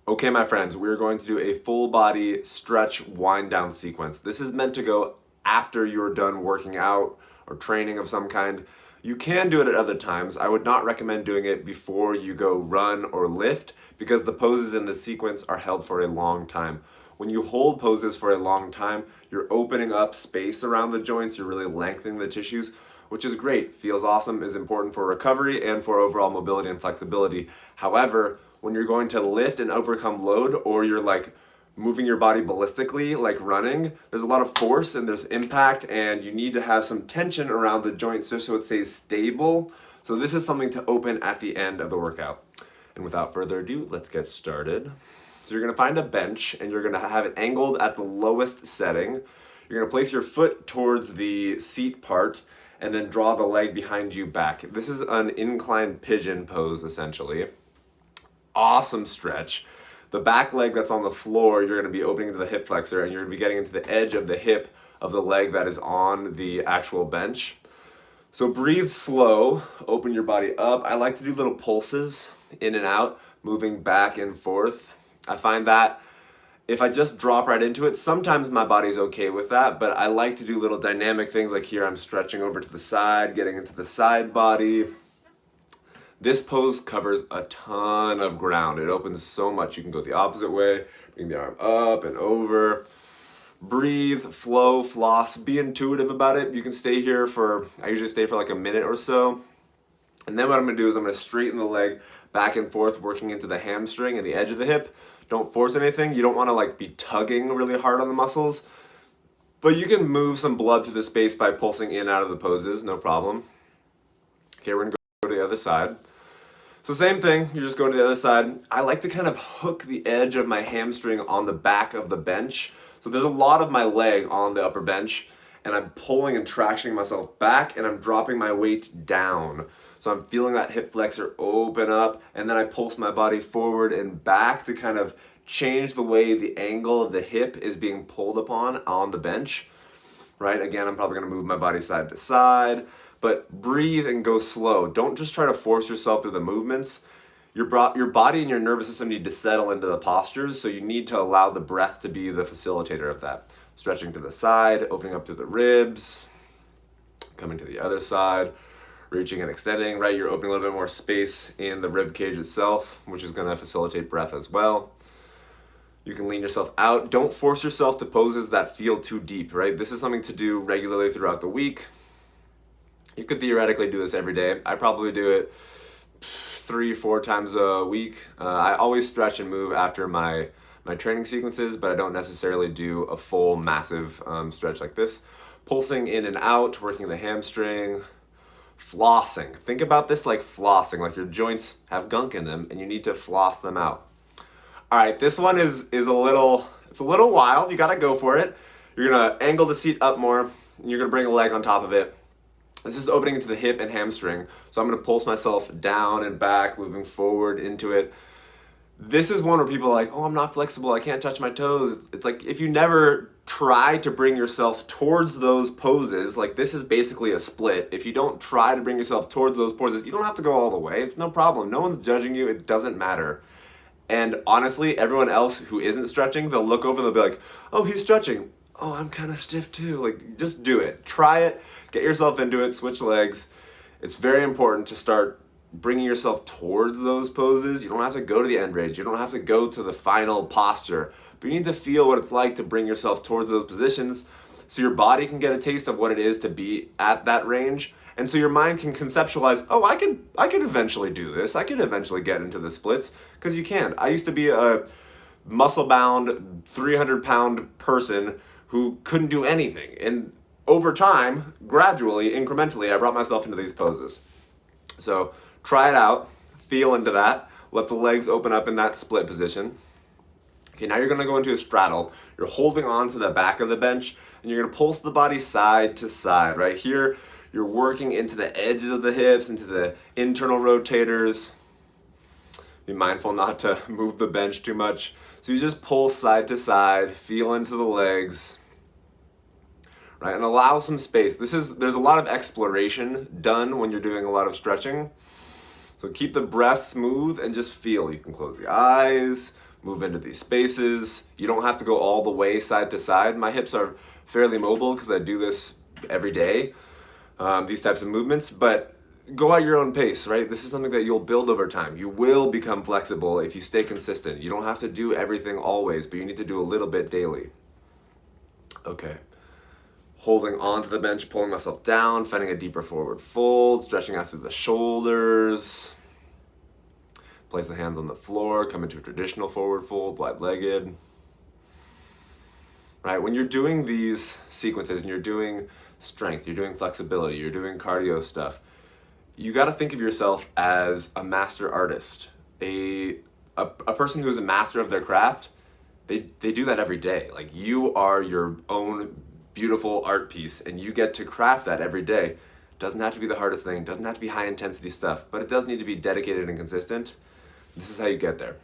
Okay, my friends, we're going to do a full body stretch wind down sequence. This is meant to go after you're done working out or training of some kind. You can do it at other times. I would not recommend doing it before you go run or lift because the poses in the sequence are held for a long time. When you hold poses for a long time, you're opening up space around the joints, you're really lengthening the tissues, which is great, feels awesome, is important for recovery and for overall mobility and flexibility. However, when you're going to lift and overcome load, or you're like moving your body ballistically, like running, there's a lot of force and there's impact, and you need to have some tension around the joints just so it stays stable. So this is something to open at the end of the workout. And without further ado, let's get started. So you're gonna find a bench and you're gonna have it angled at the lowest setting. You're gonna place your foot towards the seat part and then draw the leg behind you back. This is an inclined pigeon pose, essentially. Awesome stretch. The back leg that's on the floor, you're gonna be opening into the hip flexor and you're gonna be getting into the edge of the hip of the leg that is on the actual bench. So breathe slow, open your body up. I like to do little pulses in and out, moving back and forth. I find that if I just drop right into it, sometimes my body's okay with that, but I like to do little dynamic things like here I'm stretching over to the side, getting into the side body. This pose covers a ton of ground. It opens so much. You can go the opposite way, bring the arm up and over. Breathe, flow, floss, be intuitive about it. You can stay here I usually stay for like a minute or so. And then what I'm gonna do is I'm gonna straighten the leg back and forth, working into the hamstring and the edge of the hip. Don't force anything. You don't wanna like be tugging really hard on the muscles, but you can move some blood through the space by pulsing in and out of the poses, no problem. Okay, we're gonna go to the other side. So same thing, you're just going to the other side. I like to kind of hook the edge of my hamstring on the back of the bench. So there's a lot of my leg on the upper bench and I'm pulling and tractioning myself back and I'm dropping my weight down. So I'm feeling that hip flexor open up and then I pulse my body forward and back to kind of change the way the angle of the hip is being pulled upon on the bench, right? Again, I'm probably gonna move my body side to side. But breathe and go slow. Don't just try to force yourself through the movements. Your body and your nervous system need to settle into the postures, so you need to allow the breath to be the facilitator of that. Stretching to the side, opening up through the ribs, coming to the other side, reaching and extending, right? You're opening a little bit more space in the rib cage itself, which is gonna facilitate breath as well. You can lean yourself out. Don't force yourself to poses that feel too deep, right? This is something to do regularly throughout the week. You could theoretically do this every day. I probably do it 3-4 times a week. I always stretch and move after my training sequences, but I don't necessarily do a full massive stretch like this. Pulsing in and out, working the hamstring, flossing. Think about this like flossing, like your joints have gunk in them and you need to floss them out. All right, this one is a little wild. You gotta go for it. You're gonna angle the seat up more and you're gonna bring a leg on top of it. This is opening into the hip and hamstring. So I'm gonna pulse myself down and back, moving forward into it. This is one where people are like, oh, I'm not flexible, I can't touch my toes. It's like if you never try to bring yourself towards those poses, like this is basically a split. If you don't try to bring yourself towards those poses, you don't have to go all the way. It's no problem. No one's judging you. It doesn't matter. And honestly, everyone else who isn't stretching, they'll look over and they'll be like, oh, he's stretching. Oh, I'm kind of stiff too. Like, just do it. Try it. Get yourself into it. Switch legs. It's very important to start bringing yourself towards those poses. You don't have to go to the end range. You don't have to go to the final posture. But you need to feel what it's like to bring yourself towards those positions so your body can get a taste of what it is to be at that range. And so your mind can conceptualize, oh, I could eventually do this. I could eventually get into the splits, because you can. I used to be a muscle-bound, 300-pound person who couldn't do anything. And over time, gradually, incrementally, I brought myself into these poses. So try it out, feel into that, let the legs open up in that split position. Okay, now you're gonna go into a straddle. You're holding on to the back of the bench and you're gonna pulse the body side to side. Right here, you're working into the edges of the hips, into the internal rotators. Be mindful not to move the bench too much. So you just pulse side to side, feel into the legs, right? And allow some space. There's a lot of exploration done when you're doing a lot of stretching. So keep the breath smooth and just feel. You can close the eyes, move into these spaces. You don't have to go all the way side to side. My hips are fairly mobile because I do this every day, these types of movements, but go at your own pace, right? This is something that you'll build over time. You will become flexible if you stay consistent. You don't have to do everything always, but you need to do a little bit daily. Okay. Holding onto the bench, pulling myself down, finding a deeper forward fold, stretching out through the shoulders. Place the hands on the floor, come into a traditional forward fold, wide-legged. Right, when you're doing these sequences and you're doing strength, you're doing flexibility, you're doing cardio stuff, you got to think of yourself as a master artist, a person who is a master of their craft. They do that every day. Like, you are your own beautiful art piece, and you get to craft that every day. Doesn't have to be the hardest thing, doesn't have to be high intensity stuff, but it does need to be dedicated and consistent. This is how you get there.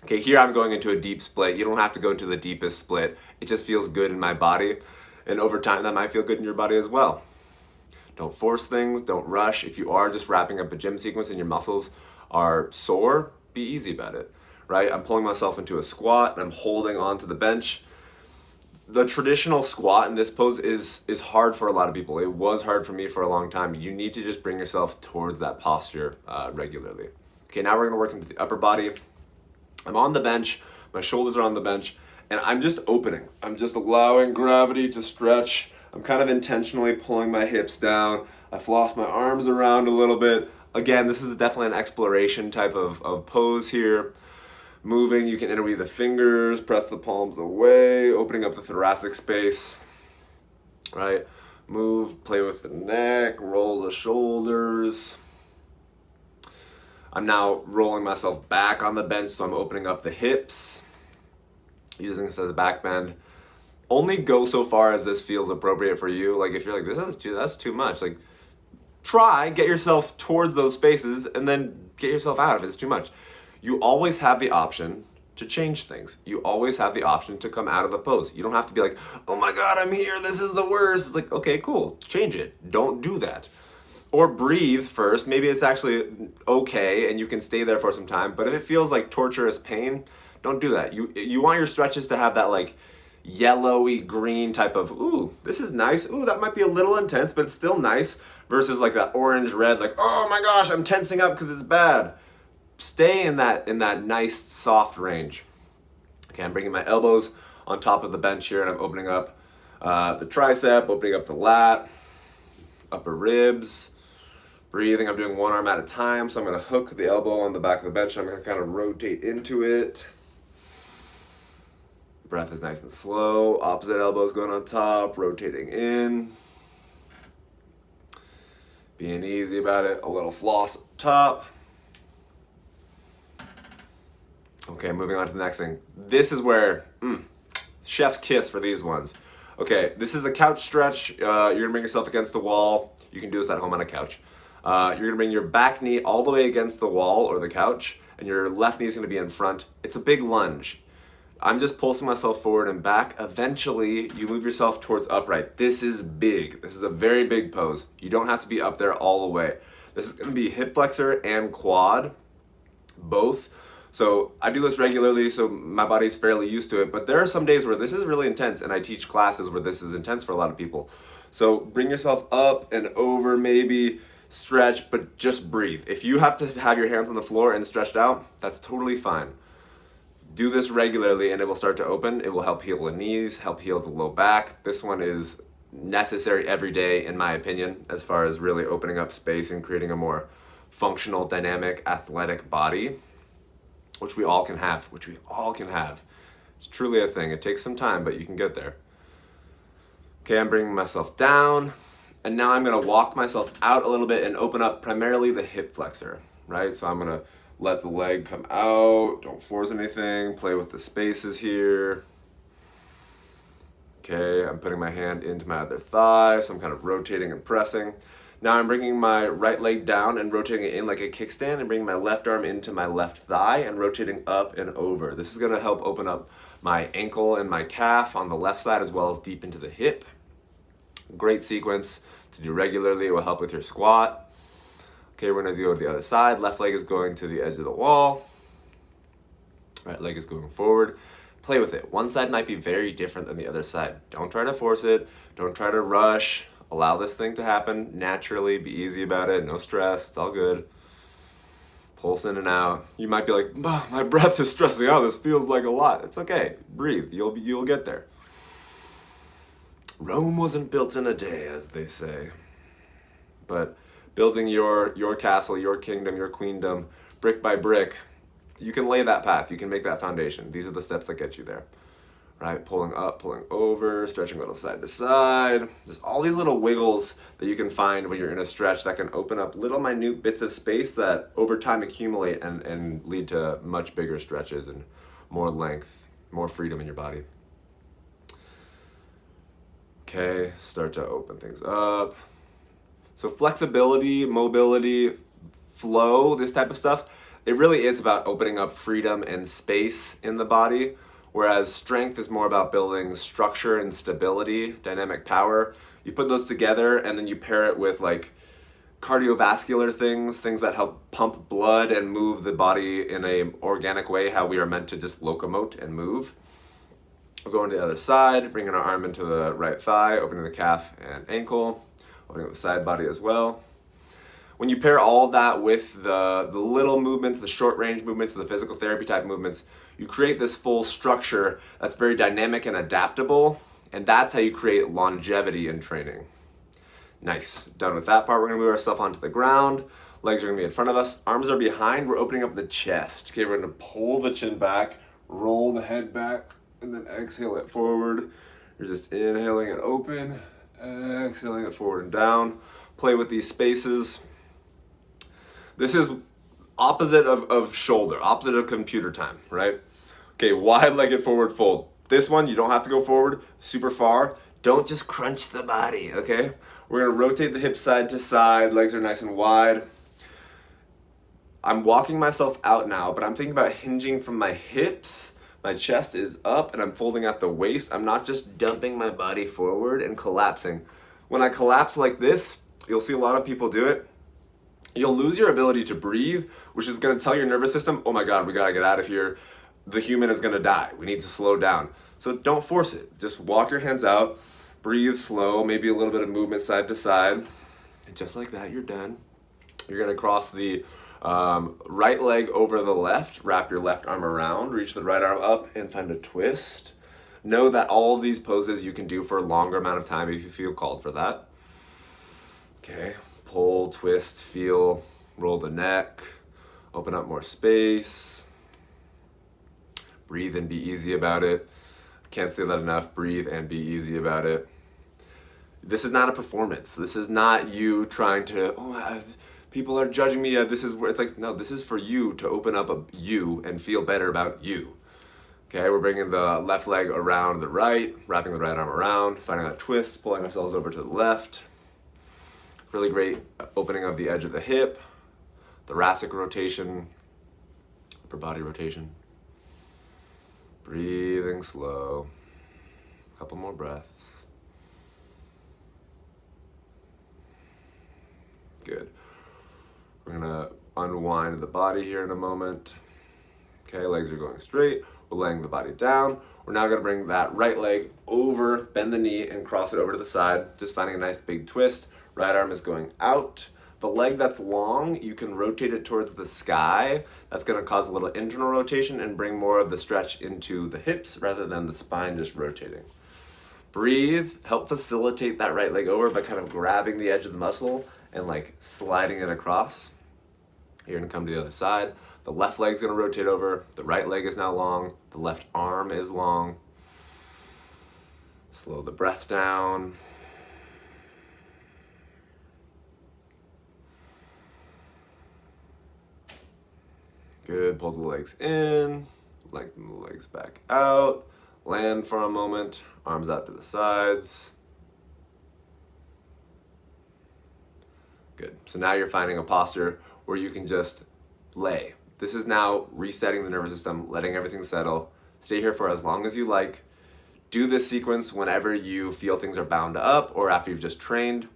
Okay, here I'm going into a deep split. You don't have to go into the deepest split. It just feels good in my body, and over time that might feel good in your body as well. Don't force things, don't rush. If you are just wrapping up a gym sequence and your muscles are sore, be easy about it, right? I'm pulling myself into a squat and I'm holding onto the bench. The traditional squat in this pose is hard for a lot of people. It was hard for me for a long time. You need to just bring yourself towards that posture regularly. Okay, now we're gonna work into the upper body. I'm on the bench, my shoulders are on the bench, and I'm just opening. I'm just allowing gravity to stretch. I'm kind of intentionally pulling my hips down. I floss my arms around a little bit. Again, this is definitely an exploration type of pose here. Moving, you can interweave the fingers, press the palms away, opening up the thoracic space, right? Move, play with the neck, roll the shoulders. I'm now rolling myself back on the bench, so I'm opening up the hips, using this as a back bend. Only go so far as this feels appropriate for you. Like, if you're like, that's too much, like, try, get yourself towards those spaces, and then get yourself out if it's too much. You always have the option to change things. You always have the option to come out of the pose. You don't have to be like, oh my God, I'm here, this is the worst. It's like, okay, cool, change it. Don't do that. Or breathe first. Maybe it's actually okay and you can stay there for some time, but if it feels like torturous pain, don't do that. You want your stretches to have that like yellowy green type of, ooh, this is nice. Ooh, that might be a little intense, but it's still nice, versus like that orange red, like, oh my gosh, I'm tensing up because it's bad. Stay in that nice soft range. Okay, I'm bringing my elbows on top of the bench here and I'm opening up the tricep, opening up the lat, upper ribs. Breathing, I'm doing one arm at a time, so I'm going to hook the elbow on the back of the bench. I'm going to kind of rotate into it. Breath is nice and slow. Opposite elbow's going on top, rotating in. Being easy about it. A little floss up top. Okay, moving on to the next thing. This is where, chef's kiss for these ones. Okay, this is a couch stretch. You're going to bring yourself against the wall. You can do this at home on a couch. You're going to bring your back knee all the way against the wall or the couch, and your left knee is going to be in front. It's a big lunge. I'm just pulsing myself forward and back. Eventually, you move yourself towards upright. This is big. This is a very big pose. You don't have to be up there all the way. This is going to be hip flexor and quad, both. So I do this regularly, so my body's fairly used to it, but there are some days where this is really intense, and I teach classes where this is intense for a lot of people. So bring yourself up and over, maybe stretch, but just breathe. If you have to have your hands on the floor and stretched out, that's totally fine. Do this regularly and it will start to open. It will help heal the knees, help heal the low back. This one is necessary every day, in my opinion, as far as really opening up space and creating a more functional, dynamic, athletic body, which we all can have. It's truly a thing. It takes some time, but you can get there. Okay, I'm bringing myself down, and now I'm gonna walk myself out a little bit and open up primarily the hip flexor, right? So I'm gonna let the leg come out, don't force anything, play with the spaces here. Okay, I'm putting my hand into my other thigh, so I'm kind of rotating and pressing. Now I'm bringing my right leg down and rotating it in like a kickstand and bringing my left arm into my left thigh and rotating up and over. This is gonna help open up my ankle and my calf on the left side as well as deep into the hip. Great sequence to do regularly. It will help with your squat. Okay, we're gonna go to the other side. Left leg is going to the edge of the wall. Right leg is going forward. Play with it. One side might be very different than the other side. Don't try to force it. Don't try to rush. Allow this thing to happen naturally. Be easy about it. No stress. It's all good. Pulse in and out. You might be like, my breath is stressing out. This feels like a lot. It's okay. Breathe. You'll get there. Rome wasn't built in a day, as they say. But building your castle, your kingdom, your queendom, brick by brick, you can lay that path. You can make that foundation. These are the steps that get you there. Right? Pulling up, pulling over, stretching a little side to side. There's all these little wiggles that you can find when you're in a stretch that can open up little minute bits of space that over time accumulate and lead to much bigger stretches and more length, more freedom in your body. Okay, start to open things up. So flexibility, mobility, flow, this type of stuff, it really is about opening up freedom and space in the body, whereas strength is more about building structure and stability, dynamic power. You put those together and then you pair it with like cardiovascular things that help pump blood and move the body in an organic way, how we are meant to just locomote and move. We're going to the other side, bringing our arm into the right thigh, opening the calf and ankle, opening up the side body as well. When you pair all of that with the little movements, the short range movements, the physical therapy type movements, you create this full structure that's very dynamic and adaptable, and that's how you create longevity in training. Nice. Done with that part, we're gonna move ourselves onto the ground. Legs are gonna be in front of us, arms are behind, we're opening up the chest. Okay, we're gonna pull the chin back, roll the head back, and then exhale it forward. You're just inhaling it open, exhaling it forward and down. Play with these spaces. This is opposite of shoulder, opposite of computer time, right? Okay, wide-legged forward fold. This one, you don't have to go forward super far. Don't just crunch the body, okay? We're gonna rotate the hips side to side, legs are nice and wide. I'm walking myself out now, but I'm thinking about hinging from my hips. My chest is up and I'm folding at the waist. I'm not just dumping my body forward and collapsing. When I collapse like this, you'll see a lot of people do it. You'll lose your ability to breathe, which is gonna tell your nervous system, oh my God, we gotta get out of here. The human is gonna die. We need to slow down. So don't force it. Just walk your hands out, breathe slow, maybe a little bit of movement side to side. And just like that, you're done. You're gonna cross the right leg over the left, wrap your left arm around, reach the right arm up and find a twist. Know that all of these poses you can do for a longer amount of time if you feel called for that. Okay, pull, twist, feel, roll the neck, open up more space. Breathe and be easy about it. Can't say that enough. Breathe and be easy about it. This is not a performance. This is not you trying to, people are judging me. This is where it's like, no, this is for you to open up you and feel better about you. Okay, we're bringing the left leg around the right, wrapping the right arm around, finding that twist, pulling ourselves over to the left. Really great opening of the edge of the hip, thoracic rotation, upper body rotation. Breathing slow. Couple more breaths. Good. We're gonna unwind the body here in a moment. Okay, legs are going straight. We're laying the body down. We're now gonna bring that right leg over, bend the knee and cross it over to the side. Just finding a nice big twist. Right arm is going out. The leg that's long, you can rotate it towards the sky. That's gonna cause a little internal rotation and bring more of the stretch into the hips rather than the spine just rotating. Breathe, help facilitate that right leg over by kind of grabbing the edge of the muscle and like sliding it across. You're gonna come to the other side. The left leg's gonna rotate over. The right leg is now long. The left arm is long. Slow the breath down. Good, pull the legs in, lengthen the legs back out, land for a moment, arms out to the sides. Good, so now you're finding a posture where you can just lay. This is now resetting the nervous system, letting everything settle. Stay here for as long as you like. Do this sequence whenever you feel things are bound up or after you've just trained.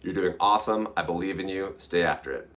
You're doing awesome, I believe in you, stay after it.